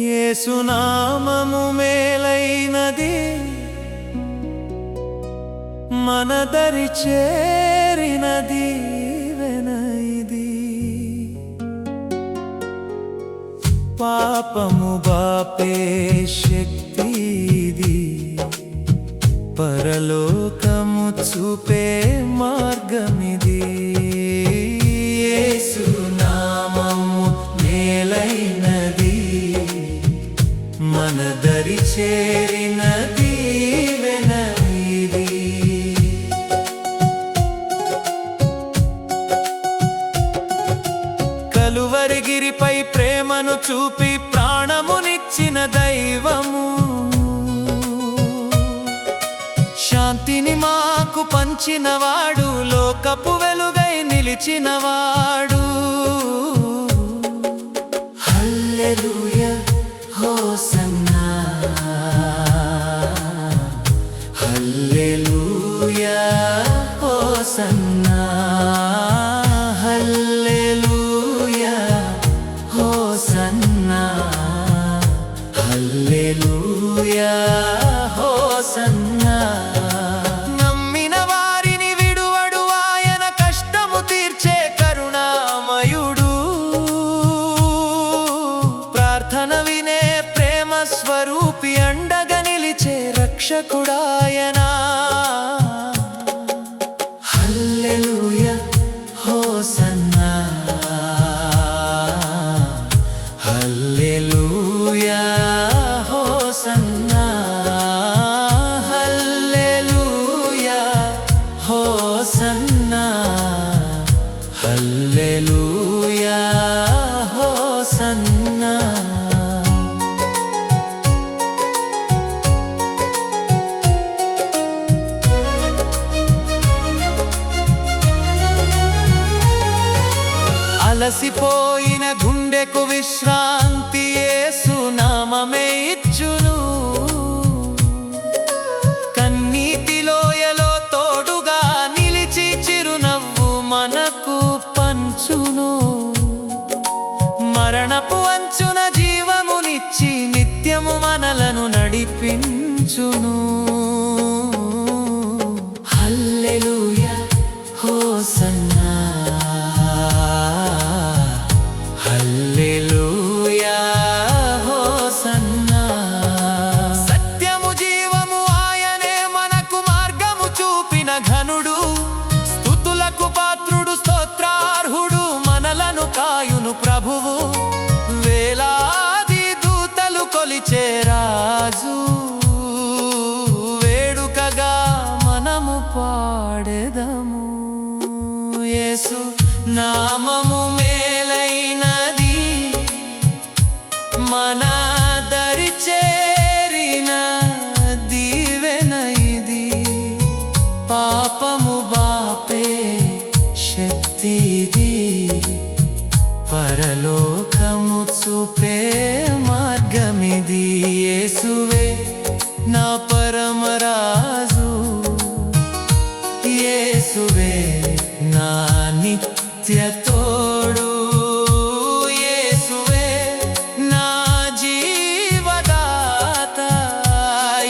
యేసు నామము మేలైనది, మన దరి చేరినది వెనైది. పాపము బాపే శక్తి ఇది, పరలోకము చూపే మార్గమిది. యేసు నామము మేలైనది, మన దరి చేరినది వెనైది. కలువరిగిరిపై ప్రేమను చూపి ప్రాణమునిచ్చిన దైవము, శాంతిని మాకు పంచినవాడు, లోకపు వెలుగై నిలిచినవాడు. హల్లెలూయా హోసన్నా, హల్లెలూయా హోసన్నా, హల్లెలూయా హోసన్నా, హల్లెలూయా హోసన్నా. నమ్మిన వారిని విడువడు ఆయన, కష్టము తీర్చే కరుణామయుడు. ప్రార్థన వినే ప్రేమ స్వరూపి, అండగా నిలిచే రక్షకుడాయనా. హల్లెలూయా హోసన్నా, హల్లెలూయా హోసన్నా, హల్లెలూయా హోసన్నా, హల్లెలూయా హోసన్నా. అలసిపోయిన గుండెకు విశ్రాంతి యేసు నామమే ఇచ్చును. కన్నీటి లోయలో తోడుగా నిలిచి చిరునవ్వు మనకు పంచును. మరణపు అంచున జీవమునిచ్చి నిత్యము మనలను నడిపించును. హల్లెలూయా హోసన్నా, హల్లెలూయా హోసన్నా. సత్యము జీవము ఆయనే, మనకు మార్గము చూపిన ఘనుడు. స్తుతులకు పాత్రుడు, స్తోత్రార్హుడు, మనలను కాయును ప్రభువు. వేలాది దూతలు కొలిచే రాజు, వేడుకగా మనము పాడెదము. యేసు నామము మేలైనది, మన దరి చేరిన దీవెనైది. పాపము బాపే శక్తి ఇది, పరలోకము చూపే మార్గమిది. యేసువే నా పరమరాజు, యేసువే నా నిత్య తోడు, యేసువే నా జీవదాత,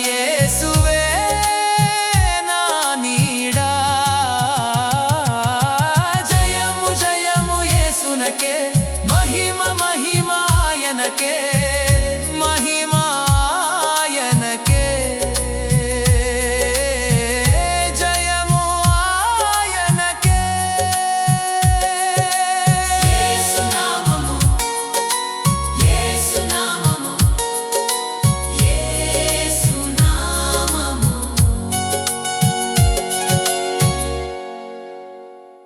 యేసువే నా నీడా. జయము జయము యేసునకే, మహిమ మహిమ ఆయనకే.